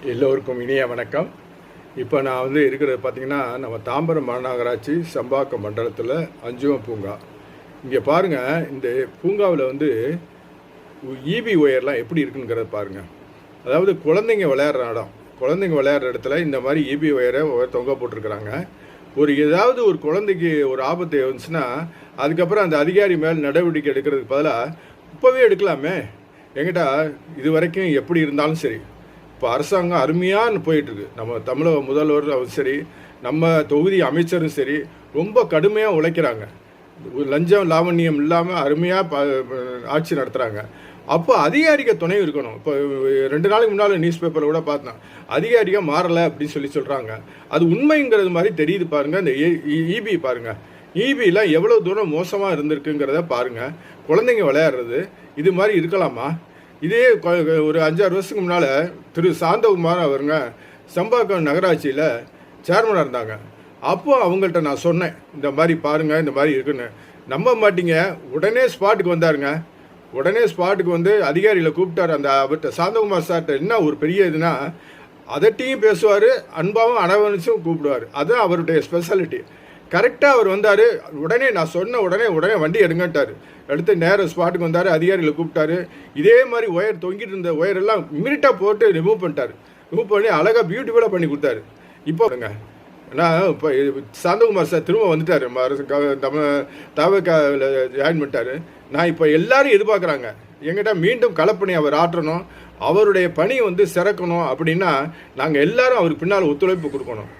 எல்லோருக்கும் இனிய வணக்கம். இப்போ நான் இருக்கிறது பார்த்திங்கன்னா, நம்ம தாம்பரம் மாநகராட்சி சம்பாக்கம் மண்டலத்தில் அஞ்சுவம் பூங்கா. இங்கே பாருங்கள், இந்த பூங்காவில் இபி ஒயர்லாம் எப்படி இருக்குங்கிறத பாருங்கள். அதாவது குழந்தைங்க விளையாடுற இடம், குழந்தைங்க விளையாடுற இடத்துல இந்த மாதிரி இபி ஒயரை தொங்க போட்டிருக்கிறாங்க. ஏதாவது ஒரு குழந்தைக்கு ஒரு ஆபத்து வந்துச்சுன்னா அதுக்கப்புறம் அந்த அதிகாரி மேல் நடவடிக்கை எடுக்கிறதுக்கு பதிலாக இப்போவே எடுக்கலாமே. என்கிட்ட இது வரைக்கும் எப்படி இருந்தாலும் சரி, இப்போ அரசாங்கம் அருமையாக போயிட்டுருக்கு. நம்ம தமிழக முதல்வர் சரி, நம்ம தொகுதி அமைச்சரும் சரி, ரொம்ப கடுமையாக உழைக்கிறாங்க. லஞ்சம் லாவண்யம் இல்லாமல் அருமையாக ஆட்சி நடத்துகிறாங்க. அப்போ அதிகாரிக துணை இருக்கணும். இப்போ 2 நாளைக்கு முன்னால் நியூஸ் பேப்பரில் கூட பார்த்தேன், அதிகாரிக மாறலை அப்படின்னு சொல்கிறாங்க. அது உண்மைங்கிறது மாதிரி தெரியுது பாருங்கள். இந்த இபி பாருங்கள், இபிலாம் எவ்வளோ தூரம் மோசமாக இருந்திருக்குங்கிறத பாருங்கள். குழந்தைங்க விளையாடுறது இது மாதிரி இருக்கலாமா? இதே ஒரு 5-6 வருஷத்துக்கு முன்னால் திரு சாந்தகுமார் அவருங்க சம்பாக்கம் நகராட்சியில் சேர்மனாக இருந்தாங்க. அப்போ அவங்கள்ட்ட நான் சொன்னேன், இந்த மாதிரி பாருங்கள், இந்த மாதிரி இருக்குன்னு. நம்ப மாட்டீங்க, உடனே ஸ்பாட்டுக்கு வந்தாருங்க. உடனே ஸ்பாட்டுக்கு அதிகாரிகளை கூப்பிட்டார். அந்த அவர்கிட்ட சாந்தகுமார் சார்கிட்ட என்ன ஒரு பெரிய இதுனா, அதட்டையும் பேசுவார், அன்பாவும் அனவனிச்சும் கூப்பிடுவார். அதுதான் அவருடைய ஸ்பெஷாலிட்டி. கரெக்டாக அவர் வந்தார். உடனே நான் சொன்ன உடனே வண்டி எடுங்கட்டார். எடுத்து நேர ஸ்பாட்டுக்கு வந்தார், அதிகாரிகளை கூப்பிட்டாரு. இதே மாதிரி ஒயர் தொங்கிட்டு இருந்த ஒயரெல்லாம் இமிடியட்டாக போட்டு ரிமூவ் பண்ணிட்டார். ரிமூவ் பண்ணி அழகாக பியூட்டிஃபுல்லாக பண்ணி கொடுத்தாரு. இப்போ நான் இப்போ சாந்தகுமார் சார் திரும்ப வந்துட்டார், தவக்காவில் ஜாயின் பண்ணிட்டார். நான் இப்போ எல்லாரும் எதிர்பார்க்குறாங்க, எங்கிட்ட மீண்டும் களப்பணி அவர் ஆற்றணும், அவருடைய பணி சிறக்கணும். அப்படின்னா நாங்கள் எல்லாரும் அவருக்கு பின்னால் ஒத்துழைப்பு கொடுக்கணும்.